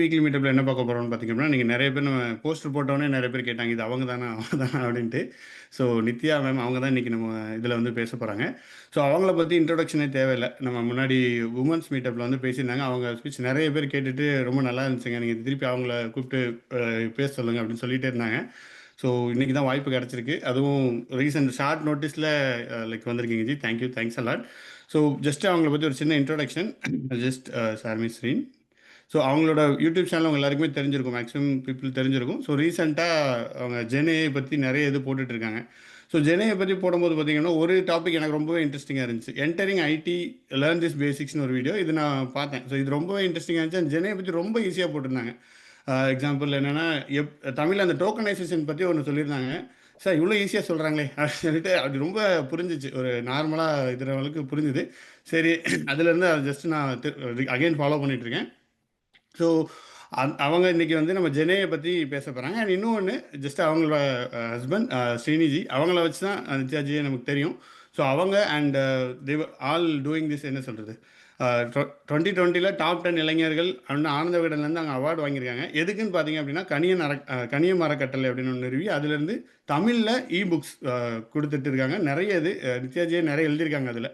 Weekly மீட்டப்ல என்ன பார்க்க போறோம்னு பார்த்தீங்கன்னா, நீங்க நெறைய பேர் நம்ம போஸ்டர் போட்டோனே நெறைய பேர் கேட்டாங்க. இது அவங்க தானா? அவங்க தானா? அப்படின்ட்டு. ஸோ நித்யா மேம் அவங்க தான் இன்னைக்கு நம்ம இதில வந்து பேச போறாங்க. ஸோ அவங்கள பத்தி இன்ட்ரோடக்ஷனே தேவையில்ல. நம்ம முன்னாடி வுமன்ஸ் மீட்டப்ல வந்து பேசியிருந்தாங்க. அவங்க ஸ்பீச் நெறைய பேர் கேட்டுட்டு ரொம்ப நல்லா இருந்துச்சுங்க. நீங்க திருப்பி அவங்கள கூப்பிட்டு பேச சொல்லுங்க அப்படின்னு சொல்லிட்டே இருந்தாங்க. ஸோ இன்னைக்கு தான் வாய்ப்பு கிடைச்சிருக்கு. அதுவும் ரீசென்ட் ஷார்ட் நோட்டீஸ்ல லைக் வந்திருக்கீங்க G. Thank you. Thanks a lot. So just அவங்கள பத்தி ஒரு சின்ன introduction. Just Sharmi screen. So அவங்களோட யூடியூப் சேனல் அவங்க எல்லாருக்குமே தெரிஞ்சிருக்கும். மேக்ஸிமம் பீப்புள் தெரிஞ்சிருக்கும். ஸோ ரீசெண்டாக அவங்க ஜெனேயை பற்றி நிறைய இது போட்டுட்டு இருக்காங்க. ஸோ ஜெனேயை பற்றி போடும்போது பார்த்தீங்கன்னா ஒரு டாபிக் எனக்கு ரொம்பவே இன்ட்ரெஸ்டிங்காக இருந்துச்சு. என்டரிங் ஐடி லேர்ன் திஸ் பேசிக்ஸ்னு ஒரு வீடியோ இது நான் பார்த்தேன். ஸோ இது ரொம்பவே இன்ட்ரெஸ்டிங்காக இருந்துச்சு. ஜெனேயை பற்றி ரொம்ப ஈஸியாக போட்டிருந்தாங்க. எக்ஸாம்பிள் என்னென்னா தமிழில் அந்த டோக்கனைசேஷன் பற்றி ஒன்று சொல்லியிருந்தாங்க. சார் இவ்வளோ ஈஸியாக சொல்கிறாங்களே அப்படின்னு சொல்லிட்டு அது ரொம்ப புரிஞ்சிச்சு. ஒரு நார்மலாக இதுறவங்களுக்கு புரிஞ்சுது. சரி அதுலேருந்து அதை ஜஸ்ட் நான் அகைன் ஃபாலோ பண்ணிகிட்ருக்கேன். ஸோ அவங்க இன்னைக்கு வந்து நம்ம ஜெனேயை பற்றி பேச போகிறாங்க. அண்ட் இன்னொன்று ஜஸ்ட் அவங்களோட ஹஸ்பண்ட் ஸ்ரீனிஜி அவங்கள வச்சு தான் நித்யாஜியை நமக்கு தெரியும். ஸோ அவங்க and they all doing this என்ன சொல்கிறது 2020 டாப் 10 இளைஞர்கள் அப்படின்னு ஆனந்த விகடன்லேருந்து அங்கே அவார்டு வாங்கியிருக்காங்க. எதுக்குன்னு பார்த்தீங்க அப்படின்னா கனியம் அறக்கட்டளை அப்படின்னு ஒன்று நிறுவி அதுலேருந்து தமிழில் புக்ஸ் கொடுத்துட்டு இருக்காங்க. நிறைய இது நித்யாஜியை நிறைய எழுதியிருக்காங்க. அதில்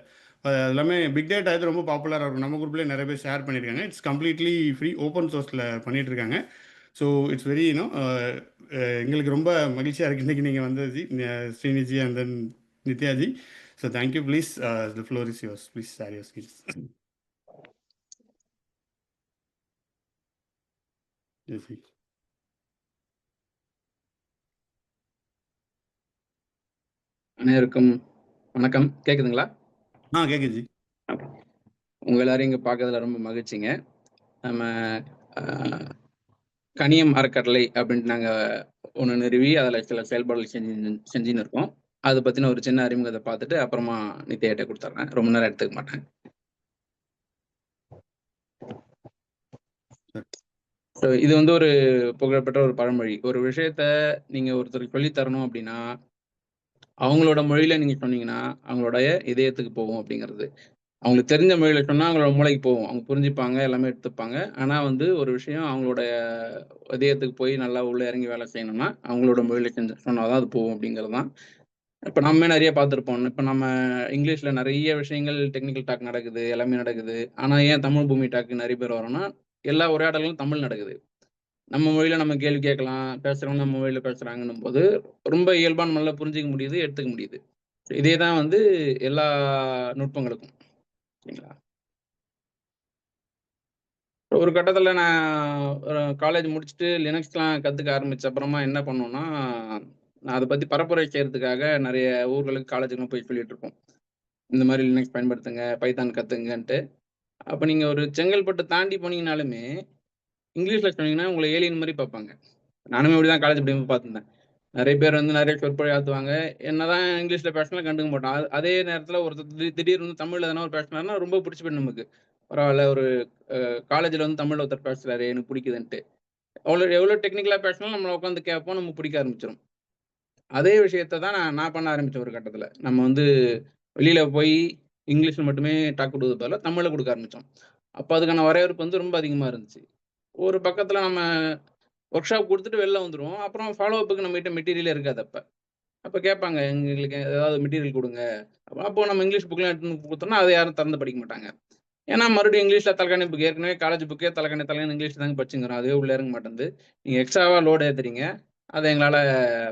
எல்லாமே பிக் டேட்டா இது ரொம்ப பாப்புலராக இருக்கும். நம்ம குரூப்லேயே நிறைய பேர் ஷேர் பண்ணியிருக்காங்க. இட்ஸ் கம்ப்ளீட்லி ஃப்ரீ ஓப்பன் சோர்ஸில் பண்ணிகிட்டு இருக்காங்க. ஸோ இட்ஸ் வெரி எங்களுக்கு ரொம்ப மகிழ்ச்சியாக இருக்குது இன்றைக்கி நீங்கள் வந்தது ஸ்ரீனிஜி அண்ட் தென் நித்யாஜி. So thank you. Please the floor is yours. Please share your skills. அனைவருக்கும் வணக்கம். கேக்குதுங்களா? கேக்குது. உங்க எல்லாரும் இங்க பார்க்கறதுல ரொம்ப மகிழ்ச்சிங்க. நம்ம கனியம் அறக்கட்டளை அப்படின்ட்டு நாங்க ஒன்று நிறுவி அதில் சில செயல்பாடுகள் செஞ்சுன்னு இருக்கோம். அதை பற்றின ஒரு சின்ன அறிமுகத்தை பார்த்துட்டு அப்புறமா நித்யாட்ட கொடுத்துட்றேன். ரொம்ப நேரம் எடுத்துக்க மாட்டேன். இது வந்து ஒரு புகழ்பெற்ற ஒரு பழமொழி. ஒரு விஷயத்த நீங்க ஒருத்தருக்கு சொல்லி தரணும் அப்படின்னா அவங்களோட மொழியில நீங்க சொன்னீங்கன்னா அவங்களுடைய இதயத்துக்கு போகும் அப்படிங்கிறது. அவங்களுக்கு தெரிஞ்ச மொழியில சொன்னா அவங்களோட மூளைக்கு போகும். அவங்க புரிஞ்சுப்பாங்க, எல்லாமே எடுத்துப்பாங்க. ஆனா வந்து ஒரு விஷயம் அவங்களோட இதயத்துக்கு போய் நல்லா உள்ள இறங்கி வேலை செய்யணும்னா அவங்களோட மொழியில சொன்னாதான் அது போகும் அப்படிங்கிறது தான். இப்ப நம்ம நிறைய பார்த்துருப்போம். இப்ப நம்ம இங்கிலீஷ்ல நிறைய விஷயங்கள் டெக்னிக்கல் டாக் நடக்குது, எல்லாமே நடக்குது. ஆனா ஏன் தமிழ் பூமி டாக்கு நிறைய பேர் வரோம்னா எல்லா உரையாடலும் தமிழ் நடக்குது. நம்ம மொழியில நம்ம கேள்வி கேட்கலாம், பேசுறவங்க நம்ம மொழியில பேசுறாங்கன்னும் போது ரொம்ப இயல்பான நல்லா புரிஞ்சுக்க முடியுது, எடுத்துக்க முடியுது. இதே தான் வந்து எல்லா நுட்பங்களுக்கும். சரிங்களா? ஒரு கட்டத்துல நான் காலேஜ் முடிச்சுட்டு லினக்ஸ்லாம் கத்துக்க ஆரம்பிச்ச அப்புறமா என்ன பண்ணோம்னா, நான் அதை பத்தி பரப்புரை செய்யறதுக்காக நிறைய ஊர்களுக்கு காலேஜுக்கும் போய் சொல்லிட்டு இருப்போம். இந்த மாதிரி லினக்ஸ் பயன்படுத்துங்க, பைத்தான் கத்துங்கன்ட்டு. அப்ப நீங்க ஒரு செங்கல்பட்டு தாண்டி போனீங்கனாலுமே இங்கிலீஷ்ல சொன்னீங்கன்னா உங்களை ஏலியன் மாதிரி பார்ப்பாங்க. நானுமே அப்படிதான் காலேஜ் படிக்கும்போது பார்த்துருந்தேன். நிறைய பேர் வந்து நிறைய சொற்பொழி ஆத்துவாங்க. என்னதான் இங்கிலீஷ்ல பேசினா கண்டுக்க மாட்டோம். அதே நேரத்துல ஒருத்தர் திடீர்னு வந்து தமிழ்ல எதனா ஒரு பேசினாருன்னா ரொம்ப பிடிச்சி போயிடும் நமக்கு. பரவாயில்ல, ஒரு காலேஜ்ல வந்து தமிழ்ல ஒருத்தர் பேசுறாரு, எனக்கு பிடிக்குதுன்ட்டு. எவ்வளவு டெக்னிக்கலா பேசினாலும் நம்மள உட்காந்து கேட்போம், நமக்கு பிடிக்க ஆரம்பிச்சிடும். அதே விஷயத்த தான் நான் பண்ண ஆரம்பிச்சேன் ஒரு கட்டத்துல. நம்ம வந்து வெளியில போய் இங்கிலீஷ்ல மட்டுமே டாக் கொடுக்கறது பதிலா தமிழ்ல கொடுக்க ஆரம்பிச்சோம். அப்ப அதுக்கான வரவேற்பு வந்து ரொம்ப அதிகமா இருந்துச்சு. ஒரு பக்கத்துல நம்ம ஒர்க் ஷாப் கொடுத்துட்டு வெளில வந்துருவோம். அப்புறம் ஃபாலோ அப்புக்கு நம்மகிட்ட மெட்டீரியலே இருக்காது அப்ப. அப்ப கேட்பாங்க, எங்களுக்கு ஏதாவது மெட்டீரியல் கொடுங்க. அப்போ நம்ம இங்கிலீஷ் புக்லாம் எடுத்துன்னு கொடுத்தோம்னா அதை யாரும் திறந்து படிக்க மாட்டாங்க. ஏன்னா மறுபடியும் இங்கிலீஷ்ல தலைக்காணி புக், ஏற்கனவே காலேஜ் புக்கே தலைக்காணி இங்கிலீஷ் தாங்க படிச்சுங்கிறோம். அதுவே உள்ள இறங்க மாட்டேங்குது. நீங்க எக்ஸ்ட்ராவா லோடு ஏத்துறீங்க, அதை எங்களால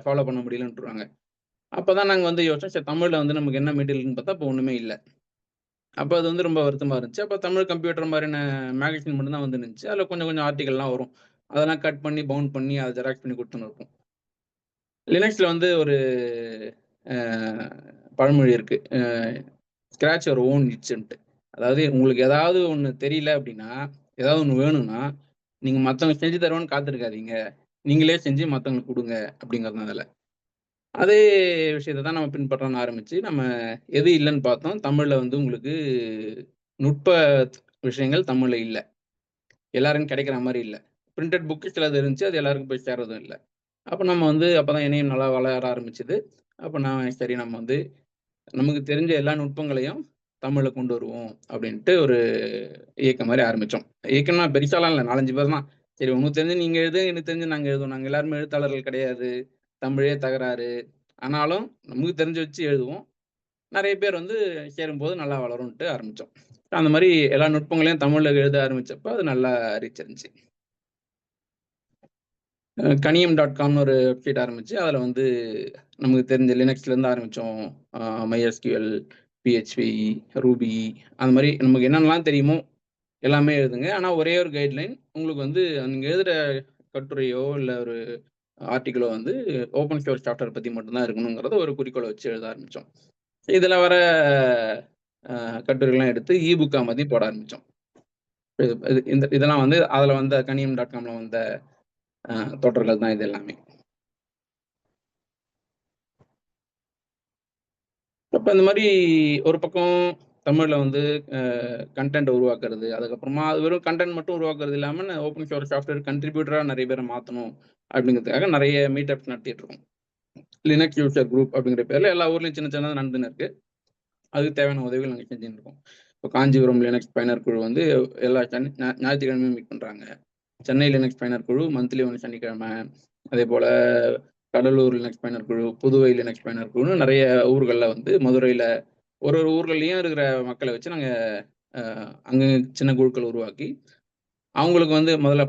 ஃபாலோ பண்ண முடியலன்றாங்க. அப்பதான் நாங்க வந்து யோசிச்சோம், சரி தமிழ்ல வந்து நமக்கு என்ன மெட்டீரியல்னு பார்த்தா அப்போ ஒண்ணுமே இல்லை. அப்போ அது வந்து ரொம்ப வருத்தமா இருந்துச்சு. அப்போ தமிழ் கம்ப்யூட்டர் மாதிரியான மேகசின் மட்டும் தான் வந்து இருந்துச்சு. அதில் கொஞ்சம் கொஞ்சம் ஆர்டிகல்லாம் வரும். அதெல்லாம் கட் பண்ணி பவுண்ட் பண்ணி அதை ஜெராக்ஸ் பண்ணி கொடுத்துன்னு இருப்போம். லினக்ஸ்ல வந்து ஒரு பழமொழி இருக்கு, ஸ்கிராச் யுவர் ஓன் இட்ஸ்ன்ட்டு. அதாவது உங்களுக்கு ஏதாவது ஒன்று தெரியல அப்படின்னா, ஏதாவது ஒன்று வேணும்னா நீங்க மற்றவங்க செஞ்சு தருவான்னு காத்திருக்காதீங்க, நீங்களே செஞ்சு மற்றவங்களுக்கு கொடுங்க அப்படிங்கிறது அதில். அதே விஷயத்தை தான் நம்ம பின்பற்றணும்னு ஆரம்பிச்சு நம்ம எது இல்லைன்னு பார்த்தோம். தமிழ்ல வந்து உங்களுக்கு நுட்ப விஷயங்கள் தமிழ்ல இல்லை, எல்லாருக்கும் கிடைக்கிற மாதிரி இல்லை. பிரிண்டட் புக்கு சிலது இருந்துச்சு, அது எல்லாருக்கும் போய் சேர்றதும் இல்லை. அப்போ நம்ம வந்து அப்போதான் இணையம் நல்லா வளர ஆரம்பிச்சுது. அப்போ நான் சரி நம்ம வந்து நமக்கு தெரிஞ்ச எல்லா நுட்பங்களையும் தமிழ்ல கொண்டு வருவோம் அப்படின்ட்டு ஒரு இயக்கம் மாதிரி ஆரம்பிச்சோம். இயக்கம்னா பெருசாலாம் இல்லை, 4-5 பேர் தான். சரி உங்களுக்கு தெரிஞ்சு நீங்க எழுது, எனக்கு தெரிஞ்சு நாங்க எழுதுவோம். நாங்க எல்லாருமே எழுத்தாளர்கள் கிடையாது. தமிழே தகராறு. ஆனாலும் நமக்கு தெரிஞ்சு வச்சு எழுதுவோம். நெறைய பேர் வந்து சேரும்போது நல்லா வளரும்ன்ட்டு ஆரம்பிச்சோம். அந்த மாரி எல்லா நுட்பங்களையும் தமிழ்ல எழுத ஆரம்பிச்சப்ப, அது நல்லா ரீச் இருந்துச்சு. கணியம்.comனு ஒரு வெப்சைட் ஆரம்பிச்சு, அதுல வந்து நமக்கு தெரிஞ்ச லினக்ஸ்லேருந்து ஆரம்பிச்சோம். MySQL, PHP, Ruby அந்த மாரி நமக்கு என்னென்னலாம் தெரியுமோ எல்லாமே எழுதுங்க. ஆனா ஒரே ஒரு கைட்லைன் உங்களுக்கு வந்து நீங்க எழுதுற கட்டுரையோ, இல்ல ஒரு ஆர்டிக்கிளோ வந்து ஓப்பன் சோர்ஸ் சாஃப்ட்வேர் பத்தி மட்டும் தான் இருக்கணுங்கிறத ஒரு குறிக்கோள வச்சு எழுத ஆரம்பிச்சோம். இதுல வர கட்டுரைலாம் எடுத்து புக்கா மாத்தி போட ஆரம்பிச்சோம். இதெல்லாம் வந்து அதுல வந்த கணியம்.comல வந்த தொடர்கள் தான் இது எல்லாமே. அப்ப இந்த மாரி ஒரு பக்கம் தமிழ்ல வந்து கன்டென்ட் உருவாக்குறது. அதுக்கப்புறமா அது வெறும் கன்டென்ட் மட்டும் உருவாக்குறது இல்லாம ஓப்பன் சோர்ஸ் சாஃப்ட்வேர் கன்ட்ரிபியூட்டரா நெறைய பேர மாத்தணும் அப்படிங்கிறதுக்காக நெறைய மீட்டப்ஸ் நடத்திட்டு இருக்கோம். லினக்ஸ் யூசர் குரூப் அப்படிங்கிற பேர்ல எல்லா ஊர்லயும் சின்ன சின்னதா நடந்துன்னு இருக்கு. அதுக்கு தேவையான உதவிகள் நாங்க செஞ்சுட்டு இருக்கோம். இப்போ காஞ்சிபுரம் லினக்ஸ் பயனர் குழு வந்து எல்லா ஞாயிற்றுக்கிழமையும் மீட் பண்றாங்க. சென்னை லினக்ஸ் பயனர் குழு மந்த்லி ஒன் சனிக்கிழமை. அதேபோல கடலூர் லினக்ஸ் பயனர் குழு, புதுவை லினக்ஸ் பயனர் குழுன்னு நெறைய ஊர்கள்ல வந்து மதுரையில ஒரு ஊர்கள்லயும் இருக்கிற மக்கள வச்சு நாங்க அங்க சின்ன குழுக்கள் உருவாக்கி, அவங்களுக்கு வந்து முதல்ல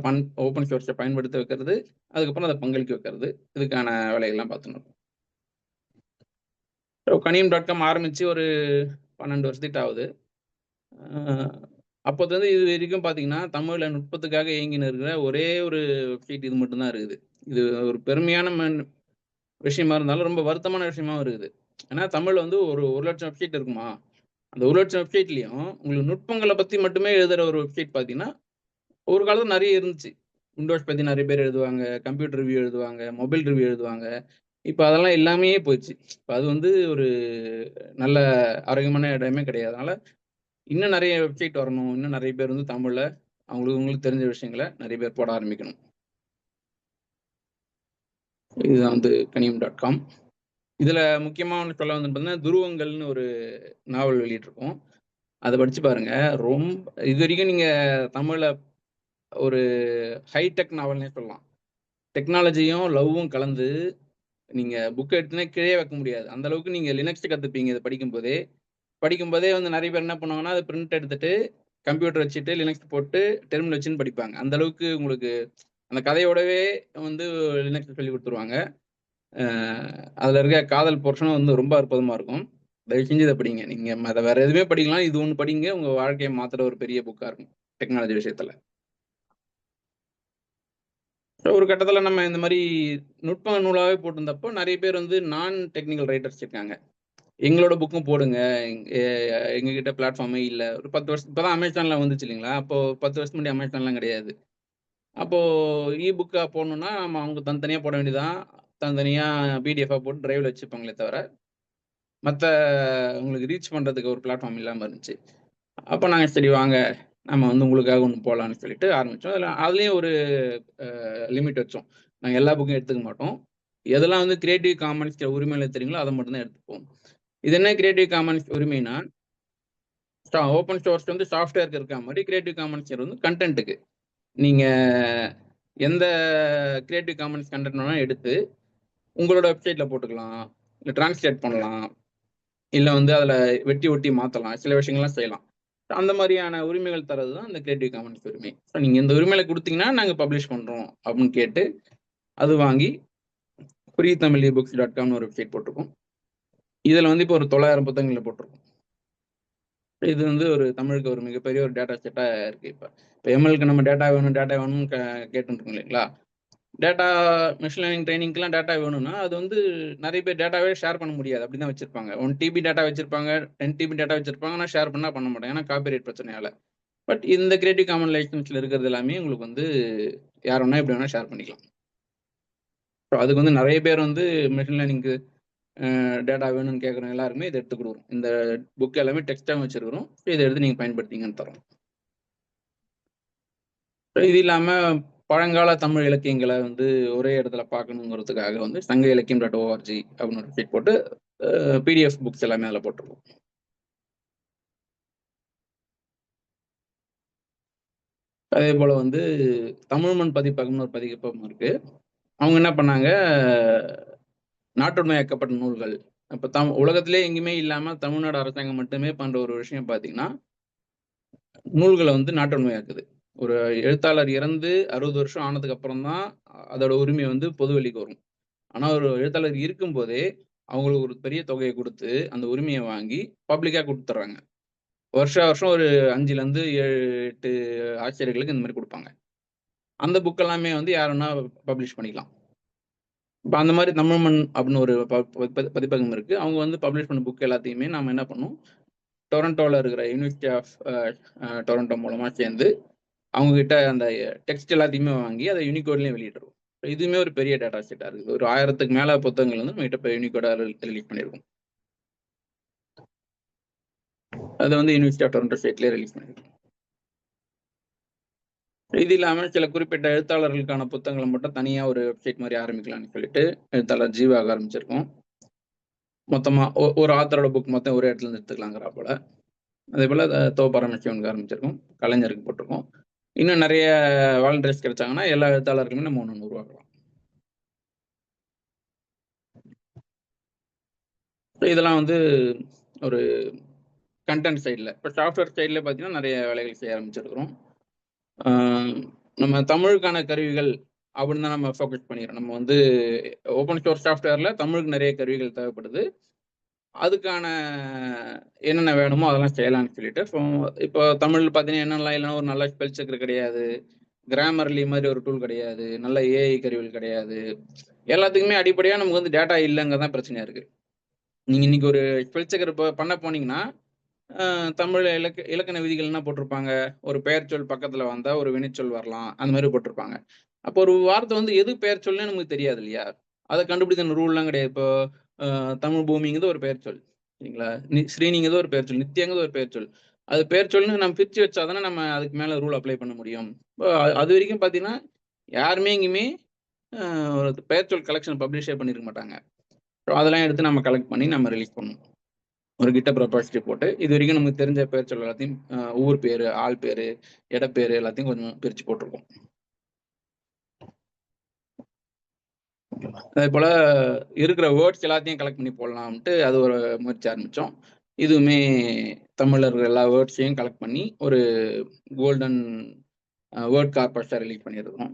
ஓப்பன் சோர்ஸ பயன்படுத்த வைக்கிறது, அதுக்கப்புறம் அத பங்களிக்க வைக்கிறது. இதுக்கான வேலைகள்லாம் பார்த்துன்னு இருக்கோம். கணியம்.com ஆரம்பிச்சு ஒரு 12 வருஷத்துக்கிட்ட ஆகுது. அப்போதுலருந்து இது வரைக்கும் பார்த்தீங்கன்னா, தமிழ்ல நுட்பத்துக்காக இயங்கின்னு இருக்கிற ஒரே ஒரு வெப்சைட் இது மட்டும் தான் இருக்குது. இது ஒரு பெருமையான விஷயமா இருந்தாலும், ரொம்ப வருத்தமான விஷயமாவும் இருக்குது. ஏன்னா தமிழ்ல வந்து ஒரு 1,00,000 வெப்சைட் இருக்குமா? அந்த 1,00,000 வெப்சைட்லயும் உங்களுக்கு நுட்பங்கள பத்தி மட்டுமே எழுதுற ஒரு வெப்சைட் பார்த்தீங்கன்னா, ஒரு காலத்துல நெறைய இருந்துச்சு. விண்டோஸ் பத்தி நெறைய பேர் எழுதுவாங்க, கம்ப்யூட்டர் ரிவ்யூ எழுதுவாங்க, மொபைல் ரிவ்யூ எழுதுவாங்க. இப்ப அதெல்லாம் இல்லாமயே போச்சு. இப்ப அது வந்து ஒரு நல்ல ஆரோக்கியமான இடமே கிடையாது. அதனால இன்னும் நெறைய வெப்சைட் வரணும். இன்னும் நெறைய பேர் வந்து தமிழ்ல அவங்களுக்கு தெரிஞ்ச விஷயங்கள நெறைய பேர் போட ஆரம்பிக்கணும். இதுதான் வந்து கணியம்.com. இதுல முக்கியமா ஒண்ணு சொல்ல வந்து பார்த்தீங்கன்னா, துருவங்கள்னு ஒரு நாவல் வெளியிட்டிருக்கோம். அத படிச்சு பாருங்க. இதுவரைக்கும் நீங்க தமிழ்ல ஒரு ஹைடெக் நாவல்னே சொல்லலாம். டெக்னாலஜியும், லவ்வும் கலந்து நீங்க புக் எடுத்தோனே கீழயே வைக்க முடியாது. அந்த அளவுக்கு நீங்க லினக்ஸ் கத்துப்பீங்க இத படிக்கும்போதே. படிக்கும்போதே வந்து நெறைய பேர் என்ன பண்ணுவாங்கன்னா, அத பிரிண்ட் எடுத்துட்டு கம்ப்யூட்டர் வச்சுட்டு லினக்ஸ் போட்டு டெர்மினல் வச்சுன்னு படிப்பாங்க. அந்த அளவுக்கு உங்களுக்கு அந்த கதையோடவே வந்து லினக்ஸ் சொல்லிக் குடுத்துருவாங்க. அ அதுல இருக்க காதல் போர்ஷனும் வந்து ரொம்ப அற்புதமா இருக்கும். தயவு செஞ்சு இத படிங்க. நீங்க அத வேற எதுவுமே படிக்கலாம். இது ஒண்ணு படிங்க. உங்க வாழ்க்கைய மாத்துற ஒரு பெரிய புக்கா இருக்கும். டெக்னாலஜி விஷயத்துல. ஒரு கட்டத்துல நம்ம இந்த மாரி நுட்ப நூலாவே போட்டிருந்தப்போ, நெறைய பேர் வந்து நான் டெக்னிக்கல் ரைட்டர்ஸ் இருக்காங்க. எங்களோட புக்கும் போடுங்க. எ எங்ககிட்ட பிளாட்ஃபார்மே இல்ல. ஒரு 10 வருஷம் இப்ப தான் அமேசான்ல வந்துச்சு இல்லைங்களா? அப்போ 10 வருஷத்துக்கு முன்னாடி அமேசான்லாம் கிடையாது. அப்போ புக்கா போடணும்னா, நம்ம அவங்க தனித்தனியா போட வேண்டியது தான். தனித்தனியா பிடிஎஃபா போட்டு டிரைவ்ல வச்சுப்பாங்களே தவிர, மத்த உங்களுக்கு ரீச் பண்றதுக்கு ஒரு பிளாட்ஃபார்ம் இல்லாம இருந்துச்சு. அப்ப நாங்க சரி வாங்க, நம்ம வந்து உங்களுக்காக ஒண்ணு போடலான்னு சொல்லிட்டு ஆரம்பிச்சோம். அதுலயும் ஒரு லிமிட் வச்சோம். நாங்க எல்லா புக்கும் எடுத்துக்க மாட்டோம். எதெல்லாம் வந்து கிரியேட்டிவ் காமன்ஸ் உரிமையில தெரியுங்களோ, அத மட்டும் தான் எடுத்துப்போம். இது என்ன கிரியேட்டிவ் காமன்ஸ் உரிமைனா, ஓப்பன் சோர்ஸ் வந்து சாஃப்ட்வேருக்கு இருக்க மாரி, கிரியேட்டிவ் காமன்ஸ் வந்து கன்டென்ட்க்கு. நீங்க எந்த கிரியேட்டிவ் காமன்ஸ் கன்டென்ட் வேணாலும் எடுத்து, உங்களோட வெப்சைட்ல போட்டுக்கலாம். இல்ல டிரான்ஸ்லேட் பண்ணலாம். இல்ல வந்து அதுல வெட்டி ஒட்டி மாத்தலாம். சில விஷயங்கள்லாம் செய்யலாம். அந்த மாரியான உரிமைகள் தர்றது தான் இந்த கிரியேட்டிவ் காமன்ஸ் உரிமை. நீங்க இந்த உரிமையில குடுத்தீங்கன்னா, நாங்க பப்ளிஷ் பண்றோம் அப்படின்னு கேட்டு, அது வாங்கி freetamilebooks.comனு ஒரு வெப்சைட் போட்டிருக்கோம். இதுல வந்து இப்போ ஒரு 900 புத்தகங்கள போட்டிருக்கோம். இது வந்து ஒரு தமிழுக்கு ஒரு மிகப்பெரிய ஒரு டேட்டா செட்டா இருக்கு இப்ப. இப்ப எம்எல்க்கு நம்ம டேட்டா வேணும்னு கேட்டுட்டு இருக்கோம் இல்லைங்களா? டேட்டா மெஷின் லேர்னிங் ட்ரெய்னிங்க்குலாம் டேட்டா வேணும்னா, அது வந்து நெறைய பேர் டேட்டாவே ஷேர் பண்ண முடியாது. அப்படிதான் வச்சிருப்பாங்க. 1 டிபி டேட்டா வச்சிருப்பாங்க, 10 டிபி டேட்டா வச்சிருப்பாங்க. ஆனா ஷேர் பண்ண மாட்டாங்க. ஏன்னா காப்பிரைட் பிரச்சனையால. பட் இந்த கிரியேட்டிவ் காமன் லைசன்ஸ்ல இருக்கிறது எல்லாமே உங்களுக்கு வந்து யார் வேணா எப்படி வேணா ஷேர் பண்ணிக்கலாம். ஸோ அதுக்கு வந்து நெறைய பேர் வந்து மெஷின் லேர்னிங்க்கு டேட்டா வேணும்னு கேட்குறவங்க எல்லாருமே இத எடுத்து குடுக்குறோம். இந்த புக் எல்லாமே டெக்ஸ்ட்டாவும் வச்சிருக்கிறோம். இத எடுத்து நீங்க பயன்படுத்திங்கன்னு தர்றோம். இது இல்லாம பழங்கால தமிழ் இலக்கியங்கள வந்து ஒரே இடத்துல பார்க்கணுங்கிறதுக்காக வந்து சங்க இலக்கியம்.org அப்படின்னு ஒரு வெப்சைட் போட்டு பிடிஎஃப் புக்ஸ் எல்லாமே அதுல போட்டுருக்கோம். அதே போல வந்து தமிழ்மண் பதிப்பகம்னு ஒரு பதிப்பகம் இருக்கு. அவங்க என்ன பண்ணாங்க, நாட்டுடைமையாக்கப்பட்ட நூல்கள். அப்ப உலகத்திலே எங்கேயுமே இல்லாம தமிழ்நாடு அரசாங்கம் மட்டுமே பண்ற ஒரு விஷயம் பார்த்தீங்கன்னா, நூல்கள வந்து நாட்டுடைமையாக்குது. ஒரு எழுத்தாளர் இறந்து 60 வருஷம் ஆனதுக்கு அப்புறம் தான் அதோட உரிமை வந்து பொதுவெளிக்கு வரும். ஆனா ஒரு எழுத்தாளர் இருக்கும்போதே, அவங்களுக்கு ஒரு பெரிய தொகைய குடுத்து, அந்த உரிமைய வாங்கி பப்ளிக்கா குடுத்துர்றாங்க. வருஷா வருஷம் ஒரு 5லருந்து 7, 8 ஆசிரியர்களுக்கு இந்த மாரி குடுப்பாங்க. அந்த புக் எல்லாமே வந்து யார் வேணா பப்ளிஷ் பண்ணிக்கலாம். இப்ப அந்த மாரி தமிழ்மண் அப்படின்னு ஒரு பதிப்பகம் இருக்கு. அவங்க வந்து பப்ளிஷ் பண்ண புக் எல்லாத்தையுமே நாம என்ன பண்ணோம், டொரன்டோல இருக்கிற யுனிவர்சிட்டி ஆஃப் டொரன்டோ மூலமா சேர்ந்து, அவங்க கிட்ட அந்த டெக்ஸ்ட் எல்லாத்தையுமே வாங்கி அத யூனிகோட்லயும் வெளியிடுறோம். இதுவுமே ஒரு பெரிய டேட்டா செட்டா இருக்குது. ஒரு 1000க்கு மேல புத்தகங்கள் வந்து நம்மகிட்ட இப்ப யூனிகோடா ரிலீஸ் பண்ணியிருக்கோம். அத வந்து யுனிவர்சிட்டி ஆஃப் டொரன்டோ ஸ்டேட்லயே ரிலீஸ் பண்ணியிருக்கோம். இது இல்லாம சில குறிப்பிட்ட எழுத்தாளர்களுக்கான புத்தகங்கள மட்டும் தனியா ஒரு வெப்சைட் மாரி ஆரம்பிக்கலாம்னு சொல்லிட்டு, எழுத்தாளர் ஜீவாக ஆரம்பிச்சிருக்கோம். மொத்தமா ஒரு ஆத்தரோட புக் மொத்தம் ஒரே இடத்துல இருந்து எடுத்துக்கலாங்கிறாப்புல. அதேபோல தோ. பரமசிவனுக்கு ஆரம்பிச்சிருக்கோம். கலைஞருக்கு போட்டிருக்கோம். இன்னும் நெறைய வாலண்டியர்ஸ் கிடைச்சாங்கன்னா, எல்லா எழுத்தாளர்களுமே நம்ம ஒண்ணு உருவாக்கலாம். இதெல்லாம் வந்து ஒரு கன்டென்ட் சைட்ல. இப்ப சாஃப்ட்வேர் சைட்ல பார்த்தீங்கன்னா, நெறைய வேலைகள் செய்ய ஆரம்பிச்சிருக்கிறோம். ஆ நம்ம தமிழுக்கான கருவிகள் அப்படின்னு தான் நம்ம ஃபோக்கஸ் பண்ணிக்கிறோம். நம்ம வந்து ஓப்பன் சோர்ஸ் சாஃப்ட்வேர்ல தமிழுக்கு நெறைய கருவிகள் தேவைப்படுது. அதுக்கான என்னென்ன வேணுமோ அதெல்லாம் செய்யலாம்னு சொல்லிட்டு, இப்போ தமிழ்ல பார்த்தீங்கன்னா என்னென்னலாம் இல்லன்னா ஒரு நல்ல ஸ்பெல் செக்கர் கிடையாது. கிராமர்லி மாரி ஒரு டூல் கிடையாது. நல்ல ஏஐ கருவிகள் கிடையாது. எல்லாத்துக்குமே அடிப்படையா நமக்கு வந்து டேட்டா இல்லங்கிறது தான் பிரச்சனையா இருக்கு. நீங்க இன்னைக்கு ஒரு ஸ்பெல் செக்கர் பண்ண போனீங்கன்னா, அ தமிழ்ல இலக்கண விதிகள் என்ன போட்டிருப்பாங்க? ஒரு பெயர்ச்சொல் பக்கத்துல வந்தா ஒரு வினைச்சொல் வரலாம். அந்த மாரி போட்டிருப்பாங்க. அப்போ ஒரு வார்த்தை வந்து எது பெயர்ச்சொல்னே நமக்கு தெரியாது இல்லையா? அத கண்டுபிடிக்க ரூல்லாம் கிடையாது. இப்போ தமிழ் பூமிங்கிறது ஒரு பெயர்ச்சொல். சரிங்களா? ஸ்ரீனிங்கிறது ஒரு பெயர்ச்சொல். நித்யாங்கிறது ஒரு பெயர்ச்சொல். அது பெயர்ச்சொல்னு நம்ம பிரிச்சு வச்சா தானே நம்ம அதுக்கு மேல ரூல் அப்ளை பண்ண முடியும். இப்போ அதுவரைக்கும் பார்த்தீங்கன்னா, யாருமே எங்கேயுமே அ ஒரு பெயர்ச்சொல் கலெக்ஷன் பப்ளிஷே பண்ணியிருக்க மாட்டாங்க. ஸோ அதெல்லாம் எடுத்து நம்ம கலெக்ட் பண்ணி நம்ம ரிலீஸ் பண்ணணும். ஒரு GitHub ரெபாசிட்டரி போட்டு, இதுவரைக்கும் நமக்கு தெரிஞ்ச பெயர்ச்சொல் எல்லாத்தையும் ஊர் பேரு, ஆள் பேரு, இடப்பேரு எல்லாத்தையும் கொஞ்சம் பிரிச்சு போட்டுருக்கோம். அதேபோல இருக்கிற வேர்ட்ஸ் எல்லாத்தையும் கலெக்ட் பண்ணி போடலாம்ன்ட்டு அது ஒரு முயற்சி ஆரம்பிச்சோம். இதுவுமே தமிழ்ல இருக்கிற எல்லா வேர்ட்ஸையும் கலெக்ட் பண்ணி ஒரு கோல்டன் வேர்ட் கார்பஸா ரிலீஸ் பண்ணியிருக்கிறோம்.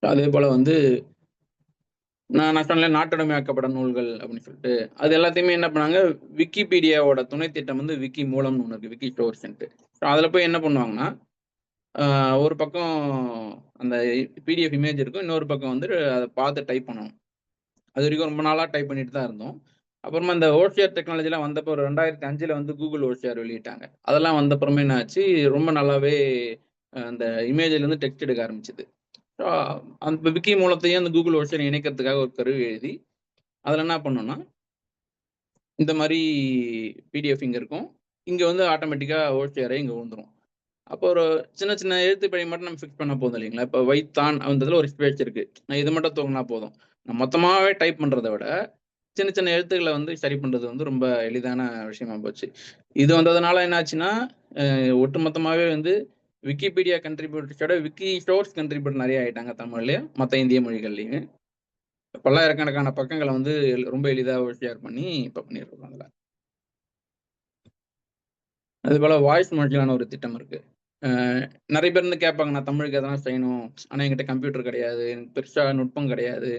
அதேபோல வந்து நான் சொன்னேன்ல நாட்டுடைமையாக்கப்பட்ட நூல்கள் அப்படின்னு சொல்லிட்டு, அது எல்லாத்தையுமே என்ன பண்ணாங்க, விக்கிபீடியாவோட துணை திட்டம் வந்து விக்கி மூலம்னு ஒண்ணு இருக்கு. விக்கி ஸ்டோர்ஸ்ன்ட்டு. அதுல போய் என்ன பண்ணுவாங்கன்னா, ஆ ஒரு பக்கம் அந்த பிடிஎஃப் இமேஜ் இருக்கும். இன்னொரு பக்கம் வந்து அத பார்த்து டைப் பண்ணணும். அதுவரைக்கும் ரொம்ப நாளா டைப் பண்ணிட்டு தான் இருந்தோம். அப்புறமா இந்த ஓசிஆர் டெக்னாலஜிலாம் வந்தப்போ ஒரு 2005ல வந்து கூகுள் ஓசிஆர் வெளியிட்டாங்க. அதெல்லாம் வந்தப்புறமே என்ன ஆச்சு, ரொம்ப நல்லாவே அந்த இமேஜ்லேருந்து டெக்ஸ்ட் எடுக்க ஆரம்பிச்சது. ஸோ அந்த விக்கி மூலத்தையும் அந்த கூகுள் ஓசிஆர் இணைக்கிறதுக்காக ஒரு கருவி எழுதி, அதில என்ன பண்ணோம்னா, இந்த மாரி பிடிஎஃப் இங்க இருக்கும். இங்க வந்து ஆட்டோமேட்டிக்கா ஓசிஆரே இங்க விழுந்துரும். அப்போ ஒரு சின்ன சின்ன எழுத்து பிழை மட்டும் நம்ம ஃபிக்ஸ் பண்ணா போதும் இல்லைங்களா? இப்போ வைத்தான் அந்த இதில ஒரு ஸ்பேஸ் இருக்கு. நான் இது மட்டும் தூக்குனா போதும். நான் மொத்தமாவே டைப் பண்றத விட, சின்ன சின்ன எழுத்துக்கள வந்து சரி பண்றது வந்து ரொம்ப எளிதான விஷயமா போச்சு. இது வந்ததுனால என்ன ஆச்சுன்னா, ஒட்டுமொத்தமாவே வந்து விக்கிபீடியா கன்ட்ரிபியூட்டர்ஸோட விக்கி ஸ்டோர்ஸ் கன்ட்ரிபியூட்டர் நெறைய ஆயிட்டாங்க தமிழ்லயும், மத்த இந்திய மொழிகள்லயும். பல்லாயிரக்கணக்கான பக்கங்கள வந்து ரொம்ப எளிதா ஷேர் பண்ணி இப்ப பண்ணியிருக்கோம் அதுல. அதுபோல வாய்ஸ் மாடுலேஷன் ஒரு திட்டம் இருக்கு. அ நெறைய பேர் வந்து கேட்பாங்க, நான் தமிழுக்கு எதனா செய்யணும். ஆனா என்கிட்ட கம்ப்யூட்டர் கிடையாது. எனக்கு பெருசா நுட்பம் கிடையாது.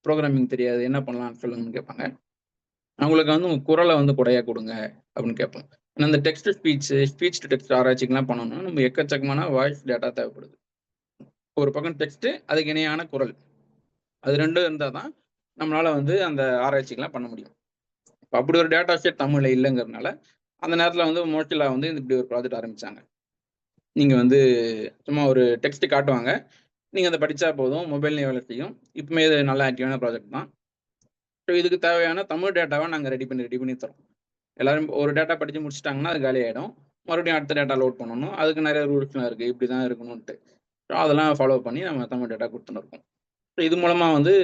புரோகிராமிங் தெரியாது. என்ன பண்ணலாம்னு சொல்லுங்கன்னு கேட்பாங்க. அவங்களுக்கு வந்து உங்க குரல வந்து கொடையா குடுங்க அப்படின்னு கேட்போம். ஏன்னா இந்த text to speech, speech to text ஆராய்ச்சிக்கலாம் பண்ணணும்னா நம்ம எக்கச்சக்கமான வாய்ஸ் டேட்டா தேவைப்படுது. ஒரு பக்கம் டெக்ஸ்ட், அதுக்கு இணையான குரல். அது 2ம் இருந்தா தான் நம்மளால வந்து அந்த ஆராய்ச்சிக்கலாம் பண்ண முடியும். இப்ப அப்படி ஒரு டேட்டா செட் தமிழ்ல இல்லங்கிறதுனால, அந்த நேரத்துல வந்து மோசில்லா வந்து இப்படி ஒரு ப்ராஜெக்ட் ஆரம்பிச்சாங்க. நீங்க வந்து சும்மா ஒரு டெக்ஸ்ட் காட்டுவாங்க. நீங்க அத படிச்சா போதும். மொபைல்லயும் வேலை செய்யும். இப்பவுமே இது நல்ல ஆக்டிவான ப்ராஜெக்ட் தான். ஸோ இதுக்கு தேவையான தமிழ் டேட்டாவ நாங்க ரெடி பண்ணி தர்றோம். எல்லாரும் ஒரு டேட்டா படிச்சு முடிச்சுட்டாங்கன்னா, அது காலியாயிடும். மறுபடியும் அடுத்த டேட்டா லோட் பண்ணணும். அதுக்கு நெறைய ரூல்ஸ்லாம் இருக்கு. இப்படிதான் இருக்கணும்ன்ட்டு. ஸோ அதெல்லாம் ஃபாலோ பண்ணி நம்ம தமிழ் டேட்டா குடுத்துன்னு இருக்கோம். ஸோ இது மூலமா வந்து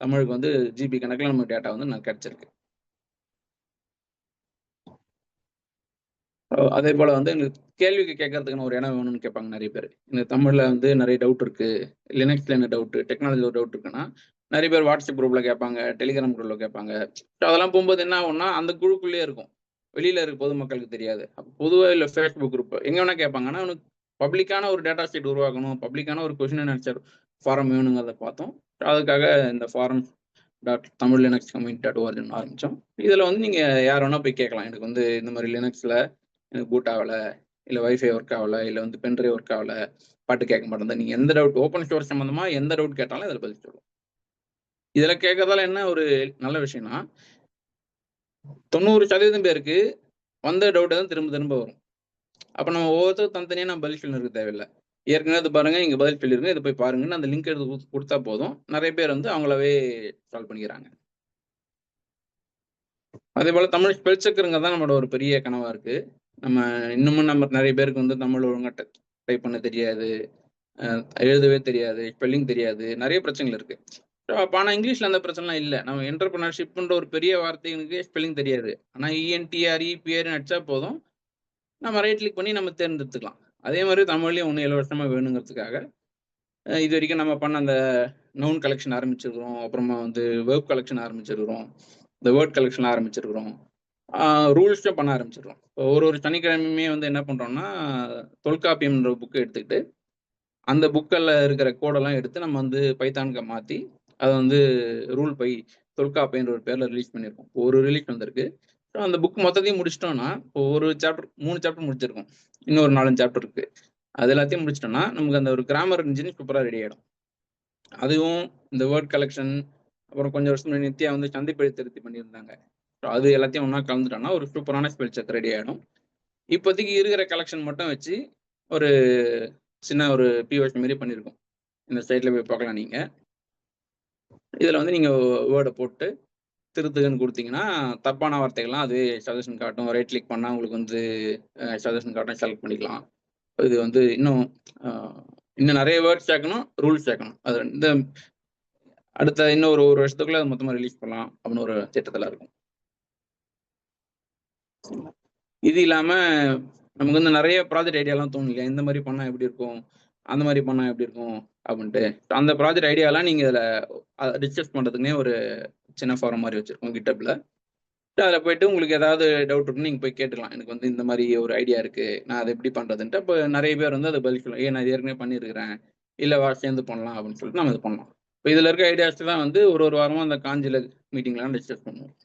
தமிழுக்கு வந்து ஜிபி கணக்குல நமக்கு டேட்டா வந்து கிடைச்சிருக்கு. அதே போல வந்து எங்களுக்கு கேள்விக்கு கேட்கறதுக்குன்னு ஒரு இடம் வேணும்னு கேட்பாங்க நிறைய பேர். இந்த தமிழ்ல வந்து நிறைய டவுட் இருக்கு. லினக்ஸ்ல என்ன டவுட், டெக்னாலஜில ஒரு டவுட் இருக்குன்னா, நிறைய பேர் வாட்ஸ்அப் குரூப்ல கேட்பாங்க, டெலிகிராம் குரூப்ல கேட்பாங்க. அதெல்லாம் போகும்போது என்ன ஆகும்னா, அந்த குழுக்குள்ளேயே இருக்கும். வெளியில இருக்க பொதுமக்களுக்கு தெரியாது. பொதுவா இல்ல Facebook குரூப் எங்க வேணா கேட்பாங்க. ஆனா அவனுக்கு பப்ளிக்கான ஒரு டேட்டா ஷீட் உருவாக்கணும், பப்ளிக்கான ஒரு கொஸ்டின் அண்ட் ஆன்சர் ஃபாரம் வேணுங்கிறத பார்த்தோம். அதுக்காக இந்த forum Tamil Linux community dot ஓஆர்ஜின்னு ஆரம்பிச்சோம். இதுல வந்து நீங்க யார் வேணா போய் கேட்கலாம். எனக்கு வந்து இந்த மாதிரி லினக்ஸ்ல எனக்கு பூட் ஆகல, இல்ல வைஃபை ஒர்க் ஆகல, இல்ல வந்து பென்ட்ரைவ் ஒர்க் ஆகல, பாட்டு கேட்க மாட்டேங்குது. நீங்க எந்த டவுட் ஓப்பன் சோர்ஸ் சம்பந்தமா எந்த டவுட் கேட்டாலும் இதுல பதில் சொல்லுவோம். இதுல கேட்கறதால என்ன ஒரு நல்ல விஷயம்னா, 90% பேருக்கு வந்த டவுட் தான் திரும்ப திரும்ப வரும். அப்ப நம்ம ஒவ்வொருத்தரும் தனித்தனியா நம்ம பதில் சொல்லணும் இருக்க தேவையில்ல. ஏற்கனவே இது பாருங்க, இங்க பதில் சொல்லிருங்க, இத போய் பாருங்கன்னு அந்த லிங்க் எடுத்து குடுத்தா போதும். நிறைய பேர் வந்து அவங்களாவே சால்வ் பண்ணிக்கிறாங்க. அதே போல தமிழ் ஸ்பெல் செக்குங்கிறது தான் நம்மளோட ஒரு பெரிய கனவா இருக்கு. நம்ம இன்னமும் நம்ம நிறைய பேருக்கு வந்து தமிழ் ஒழுங்கா டைப் பண்ண தெரியாது, எழுதவே தெரியாது, ஸ்பெல்லிங் தெரியாது, நிறைய பிரச்சனைகள் இருக்கு. அப்ப ஆனா இங்கிலீஷ்ல அந்த பிரச்சனைலாம் இல்ல. நம்ம என்டர்பிரினர்ஷிப்ன்ற ஒரு பெரிய வார்த்தைகளுக்கு ஸ்பெல்லிங் தெரியாது. ஆனா இஎன்டிஆர், இபிஆர்ன்னு அடிச்சா போதும். நம்ம ரைட் கிளிக் பண்ணி நம்ம தேர்ந்தெடுத்துக்கலாம். அதே மாதிரி தமிழ்லயும் இன்னும் இலவசமா வேணுங்கிறதுக்காக, இதுவரைக்கும் நம்ம பண்ண அந்த நவுன் கலெக்ஷன் ஆரம்பிச்சிருக்கிறோம். அப்புறமா வந்து வெர்ப் கலெக்ஷன் ஆரம்பிச்சிருக்கிறோம். இந்த வேர்ட் கலெக்ஷன் ஆரம்பிச்சிருக்கிறோம். ரூல்ஸும் பண்ண ஆரம்பிச்சிருக்கிறோம். ஒரு சனிக்கிழமையுமே வந்து என்ன பண்றோம்னா, தொல்காப்பியம்ன்ற புக் எடுத்துக்கிட்டு, அந்த புக்ல இருக்கிற கோடெல்லாம் எடுத்து நம்ம வந்து பைத்தானுக்கு மாத்தி, அத வந்து ரூல் பை தொல்காப்பியம்ன்ற ஒரு பேர்ல ரிலீஸ் பண்ணியிருக்கோம். ஒரு ரிலீஸ் வந்திருக்கு. அந்த புக் மொத்தத்தையும் முடிச்சிட்டோம்னா, இப்போ ஒரு சாப்டர் 3 சாப்டர் முடிச்சிருக்கோம். இன்னும் ஒரு 4, 5 சாப்டர் இருக்கு. அது எல்லாத்தையும் முடிச்சிட்டோம்னா, நமக்கு அந்த ஒரு கிராமர் இன்ஜின் சூப்பரா ரெடி ஆயிடும். அதுவும் இந்த வேர்ட் கலெக்ஷன், அப்புறம் கொஞ்சம் வருஷம் முன்னாடி நித்யா வந்து சந்தைப்படி திருத்தி பண்ணியிருந்தாங்க. அது எல்லாத்தையும் ஒண்ணா கலந்துட்டோம்னா, ஒரு சூப்பரான ஸ்பெல் செக் ரெடி ஆயிடும். இப்போதைக்கு இருக்கிற கலெக்ஷன் மட்டும் வச்சு, ஒரு சின்ன ஒரு பிஓஎஸ் மாரி பண்ணியிருக்கோம். இந்த சைட்ல போய் பார்க்கலாம் நீங்க. இதுல வந்து நீங்க வேர்ட போட்டு திருத்துகன்னு குடுத்தீங்கன்னா, தப்பான வார்த்தைகள்லாம் அதுவே சஜஷன் காட்டும். ரைட் கிளிக் பண்ணா உங்களுக்கு வந்து சஜஷன் காட்டும். செலக்ட் பண்ணிக்கலாம். இது வந்து இன்னும் நெறைய வேர்ட்ஸ் சேர்க்கணும், ரூல்ஸ் சேர்க்கணும். அது இந்த அடுத்த இன்னும் ஒரு வருஷத்துக்குள்ள அது மொத்தமா ரிலீஸ் பண்ணலாம் அப்படின்னு ஒரு திட்டத்துல இருக்கும். இது இல்லாம நமக்கு வந்து நெறைய ப்ராஜெக்ட் ஐடியாலாம் தோணும் இல்லையா? இந்த மாரி பண்ணா எப்படி இருக்கும்? அந்த மாரி பண்ணா எப்படி இருக்கும்? அப்படின்ட்டு. அந்த ப்ராஜெக்ட் ஐடியாலாம் நீங்க இதுல டிஸ்கஸ் பண்றதுக்குன்னே ஒரு சின்ன ஃபாரம் மாரி வச்சிருக்கோம் GitHubல. அதில போயிட்டு உங்களுக்கு ஏதாவது டவுட் இருக்குன்னு நீங்க போய் கேட்டுக்கலாம். எனக்கு வந்து இந்த மாரி ஒரு ஐடியா இருக்கு. நான் அத எப்படி பண்றதுன்ட்டு. அப்ப நெறைய பேர் வந்து அத பதில் சொல்லுவாங்க. நான் இது ஏற்கனவே பண்ணியிருக்கிறேன். இல்ல வா சேர்ந்து பண்ணலாம் அப்படின்னு சொல்லிட்டு நம்ம இது பண்ணலாம். இப்ப இதுல இருக்க ஐடியாஸ் தான் வந்து ஒரு வாரமா அந்த காஞ்சில மீட்டிங்லாம் டிஸ்கஸ் பண்ணுவோம்.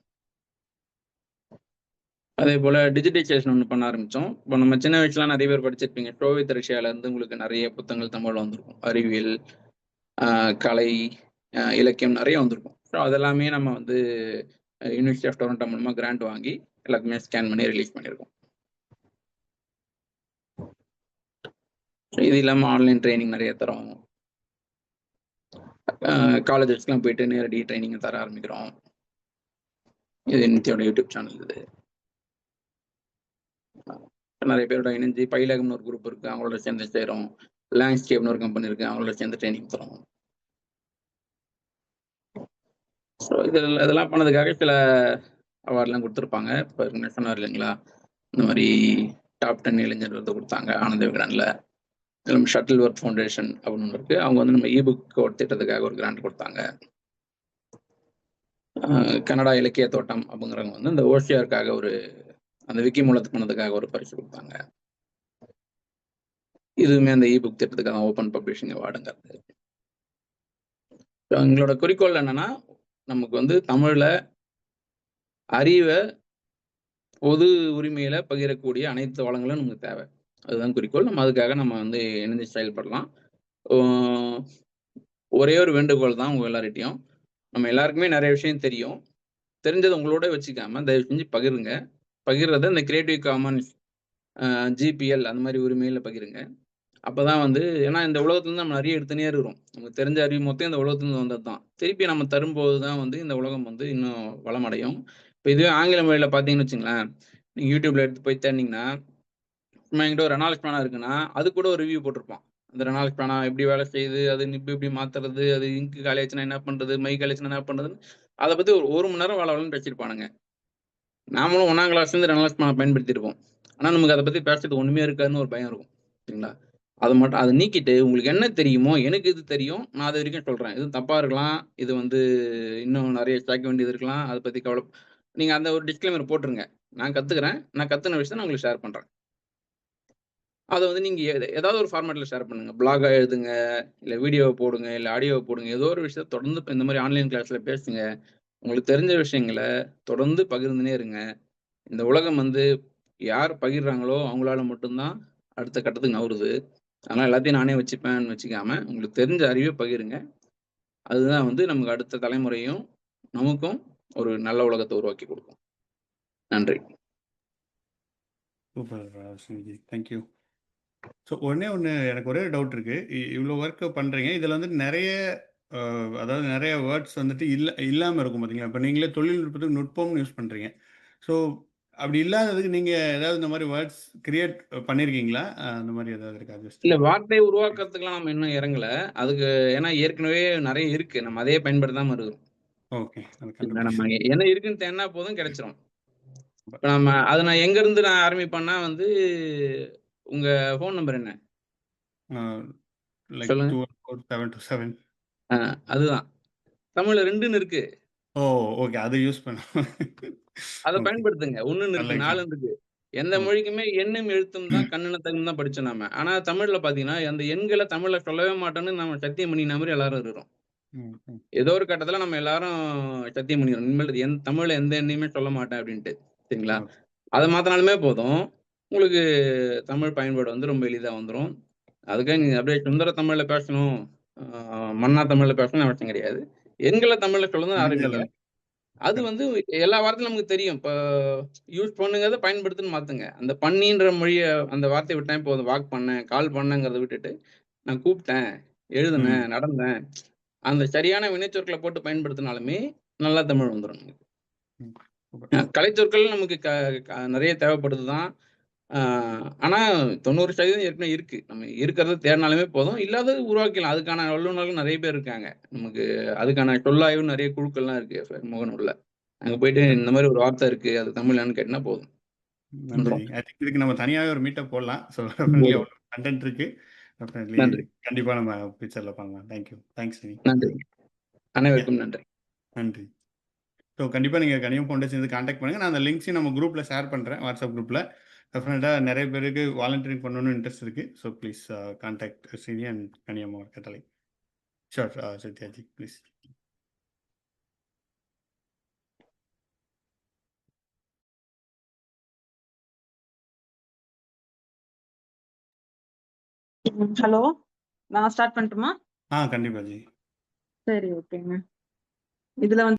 அதேபோல டிஜிட்டைசேஷன் ஒண்ணு பண்ண ஆரம்பிச்சோம். இப்ப நம்ம சின்ன வயசுல நெறைய பேர் படிச்சிருப்பீங்க. சோவியத் ரஷ்யால இருந்து உங்களுக்கு நெறைய புத்தகங்கள் தமிழ்ல வந்திருக்கும். அறிவியல், கலை, இலக்கியம் நெறைய வந்திருக்கும். ஸோ அதெல்லாமே நம்ம வந்து யுனிவர்சிட்டி ஆஃப் டொரண்டோ மூலமா கிராண்ட் வாங்கி எல்லாத்தையுமே ஸ்கேன் பண்ணி ரிலீஸ் பண்ணியிருக்கோம். இது இல்லாம ஆன்லைன் ட்ரெய்னிங் நெறைய தரோம். காலேஜஸ்க்குலாம் போயிட்டு நேரடி ட்ரெய்னிங் தர ஆரம்பிக்கிறோம். இது நித்யாவோட யூடியூப் சேனல் இது. நெறைய பேரோட இணைஞ்சு பயிலகம்னு ஒரு குரூப் இருக்கு. அவங்களோட சேர்ந்து செய்றோம். லேண்ட்ஸ்கேப்னு ஒரு கம்பெனி இருக்கு. அவங்களோட சேர்ந்து ட்ரெய்னிங் தரோம். ஸோ இதெல்லாம் பண்ணதுக்காக சில அவார்ட்லாம் குடுத்துருப்பாங்க. இப்ப சொன்னார் இல்லைங்களா? இந்த மாரி டாப் 10 இளைஞர் விருது குடுத்தாங்க ஆனந்த விகடன்ல. நம்ம ஷட்டில் ஒர்க் ஃபவுண்டேஷன் அப்படின்னு ஒண்ணு இருக்கு. அவங்க வந்து நம்ம இபுக் ஒரு திட்டத்துக்காக ஒரு கிராண்ட் குடுத்தாங்க. கனடா இலக்கிய தோட்டம் அப்படிங்கிறவங்க வந்து இந்த ஓஷியாருக்காக ஒரு அந்த விக்கி மூலத்துக்கு பண்ணதுக்காக ஒரு பரிசு குடுத்தாங்க. இதுவுமே அந்த இபுக் திட்டத்துக்காக ஓப்பன் பப்ளிஷிங் அவார்டுங்கிறது. எங்களோட குறிக்கோள் என்னன்னா, நமக்கு வந்து தமிழ்ல அறிவ பொது உரிமையில பகிரக்கூடிய அனைத்து வளங்களும் நமக்கு தேவை. அதுதான் குறிக்கோள். நம்ம அதுக்காக நம்ம வந்து இணைந்து செயல்படலாம். ஓ ஒரே ஒரு வேண்டுகோள் தான் உங்க எல்லார்கிட்டயும். நம்ம எல்லாருக்குமே நெறைய விஷயம் தெரியும். தெரிஞ்சத உங்களோட வச்சுக்காம தயவு செஞ்சு பகிருங்க. பகிர்றத இந்த கிரியேட்டிவ் காமன்ஸ், ஜிபிஎல் அந்த மாரி உரிமையில பகிருங்க. அப்பதான் வந்து ஏன்னா இந்த உலகத்துலருந்து நம்ம நெறைய எடுத்துன்னே இருக்கிறோம். நமக்கு தெரிஞ்ச அறிவு மொத்தம் இந்த உலகத்துலருந்து வந்தது தான். திருப்பி நம்ம தரும்போது தான் வந்து இந்த உலகம் வந்து இன்னும் வளமடையும். இப்ப இதுவே ஆங்கில மொழியில பார்த்தீங்கன்னு வச்சுக்கங்களேன், நீங்க YouTubeல எடுத்து போய் தேடுனீங்கன்னா, சும்மா என்கிட்ட ஒரு ரெனால்ட்ஸ் பேனா இருக்குன்னா, அது கூட ஒரு ரிவ்யூ போட்டிருப்பான். அந்த ரெனால்ட்ஸ் பேனா எப்படி வேலை செய்யுது? அது நிப் எப்படி மாத்துறது? அது இங்க் காலியாச்சுன்னா என்ன பண்றது? மை காலியாச்சுன்னா என்ன பண்றதுன்னு, அத பத்தி ஒரு 1 மணி நேரம் வளவளன்னு பேசியிருப்பானுங்க. நாமளும் 1ஆம் கிளாஸ்லேருந்து ரெனால்ட்ஸ் பேனா பயன்படுத்தியிருப்போம். ஆனா நமக்கு அதை பத்தி பேசுறது ஒண்ணுமே இருக்காதுன்னு ஒரு பயம் இருக்கும். சரிங்களா? அதை நீக்கிட்டு உங்களுக்கு என்ன தெரியுமோ, எனக்கு இது தெரியும், நான் அது வரைக்கும் சொல்றேன். இது தப்பா இருக்கலாம், இது இன்னும் நிறைய சேர்க்க வேண்டியது இருக்கலாம், அதை பத்தி நீங்க அந்த ஒரு டிஸ்க்ளைமர் போட்டுருங்க. நான் கத்துக்கிறேன், நான் கத்துன விஷயத்தை நான் உங்களுக்கு ஷேர் பண்றேன். அதை நீங்க ஏதாவது ஒரு ஃபார்மேட்ல ஷேர் பண்ணுங்க. பிளாகா எழுதுங்க, இல்ல வீடியோவை போடுங்க, இல்ல ஆடியோவை போடுங்க. ஏதோ ஒரு விஷயத்தை தொடர்ந்து இந்த மாதிரி ஆன்லைன் கிளாஸ்ல பேசுங்க. உங்களுக்கு தெரிஞ்ச விஷயங்களை தொடர்ந்து பகிர்ந்துனே இருங்க. இந்த உலகம் யார் பகிர்றாங்களோ அவங்களால மட்டும்தான் அடுத்த கட்டத்துக்கு நகருது. அதனால எல்லாத்தையும் நானே வச்சுப்பேன்னு வச்சுக்காம, உங்களுக்கு தெரிஞ்ச அறிவை பகிருங்க. அதுதான் நமக்கு அடுத்த தலைமுறையும், நமக்கும் ஒரு நல்ல உலகத்தை உருவாக்கி கொடுக்கும். நன்றி. சூப்பர் ஸ்ரீஜி. தேங்க்யூ. ஸோ எனக்கு ஒரே டவுட் இருக்கு. இவ்வளோ ஒர்க் பண்றீங்க. இதுல நெறைய அதாவது நெறைய வேர்ட்ஸ் இல்லாம இருக்கும் பார்த்தீங்களா? இப்ப நீங்களே தொழில்நுட்பத்துக்கு நுட்பம்னு யூஸ் பண்றீங்க. ஸோ அப்படி இல்லாததுக்கு நீங்க ஏதாவது இந்த மாரி வேர்ட்ஸ் கிரியேட் பண்ணியிருக்கீங்களா? அந்த மாரி ஏதாவது இருக்கா? ஜஸ்ட் இல்ல, வார்த்தையை உருவாக்குறதுக்குலாம் நம்ம இன்னும் இறங்கல. அதுக்கு ஏன்னா ஏற்கனவே நெறைய இருக்கு. நம்ம அதையே பயன்படுத்தாம இருக்கோம். ஓகே. அது இல்ல, நம்ம கண்டுபிடிச்சு என்ன இருக்குன்னு தேடுனா போதும் கிடைச்சிரும். இப்ப நான் எங்க இருந்து ஆரம்பிப்பேன்னா உங்க ஃபோன் நம்பர் என்ன? லைக் சொல்லுங்க. 214-727. அதுதான். தமிழ்ல 2ன்னு இருக்கு. ஓ! ஓகே. அது யூஸ் பண்ண அத ஓகே. பயன்படுத்துங்க. 1ன்னு நல்ல இருக்கு, எக்ஸாம்பிள். 4ன்னு இருக்கு. எந்த ஓகே. மொழிக்குமே எண்ணும், எழுத்தும் தான் கண்ணெண்ணத்தகும் தான் படிச்சோம் நாம. ஆனா தமிழ்ல பார்த்தீங்கன்னா, அந்த எண்கள தமிழ்ல சொல்லவே மாட்டோம்ன்னு நம்ம சத்தியம் பண்ணின மாரி எல்லாரும் இருக்கிறோம். ம், ம். ஏதோ ஒரு கட்டத்துல நம்ம எல்லாரும் சத்தியம் பண்ணிக்கிறோம். இனிமேல் தமிழ்ல எந்த எண்ணையுமே சொல்ல மாட்டேன் அப்படின்ட்டு. சரிங்களா? ஓகே. அத மாத்துனாலுமே போதும். உங்களுக்கு தமிழ் பயன்பாடு ரொம்ப எளிதா வந்துரும். அதுக்காக நீங்க அப்படியே சுந்தர தமிழ்ல பேசணும், மன்னா தமிழ்ல பேசணும்னு அவசியம் கிடையாது. எண்கள தமிழ்ல சொல்லணும்னு முடிஞ்ச ஆரம்பிங்க. அளவுக்கு. அது கரெக்ட். எல்லா வார்த்தையும் நமக்கு தெரியும். இப்ப யூஸ் பண்ணுங்கிறத பயன்படுத்துன்னு மாத்துங்க. அந்த பண்ணின்ற மொழிய அந்த வார்த்தைய விட்டாலே போதும். வாக் பண்ணேன், கால் பண்ணேங்கிறத விட்டுட்டு, நான் கூப்பிட்டேன், எழுதுனேன், ம். நடந்தேன். அந்த சரியான வினைச்சொற்கள போட்டு பயன்படுத்தினாலுமே நல்லா தமிழ் வந்துரும் நமக்கு. ம். சூப்பர். கலைச்சொற்கள் நமக்கு நெறைய தேவைப்படுது தான். ஆ ஆனா 90% ஏற்கனவே இருக்கு. நம்ம இருக்கிறத தேடினாலுமே போதும். இல்லாதது உருவாக்கிக்கலாம். அதுக்கான வல்லுநர்கள் நெறைய பேர் இருக்காங்க. நமக்கு அதுக்கான சொல்லாய்வு நெறைய குழுக்கள்லாம் இருக்கு முகநூல்ல. அங்க போயிட்டு இந்த மாரி ஒரு வார்த்தை இருக்கு. அது தமிழான்னு கேட்டீங்கன்னா போதும். நன்றி. வந்துரும். ஐ திங்க் இதுக்கு நம்ம தனியாவே ஒரு மீட்டப் போடலாம். ஸோ டெஃபினெட்லி போதும். அவ்வளோ கன்டென்ட் இருக்கு. டெஃபினெட்லி நன்றி. கண்டிப்பா நம்ம ஃபியூச்சர்ல பண்ணலாம். Thank you. தேங்க்ஸ் ஸ்ரீ. நன்றி. யாஹ்! அனைவருக்கும் நன்றி. நன்றி. ஸோ கண்டிப்பா நீங்க கனியம் ஃபவுண்டேஷன் கான்டாக்ட் பண்ணுங்க. நான் அந்த லிங்க்ஸையும் நம்ம குரூப்ல ஷேர் பண்றேன். வாட்ஸ்அப் குரூப்ல. டெஃபினட்டா நெறைய பேருக்கு வாலண்டியரிங் பண்ணணும்னு இன்ட்ரெஸ்ட் இருக்கு. So please contact Srini and Kaniyam அறக்கட்டளை. ஷூர் சத்யாஜி ப்ளீஸ். ஹலோ, நான் ஸ்டார்ட் பண்ணட்டுமா? கண்டிப்பா ஜி. சரி, ஓகேங்க. இதுல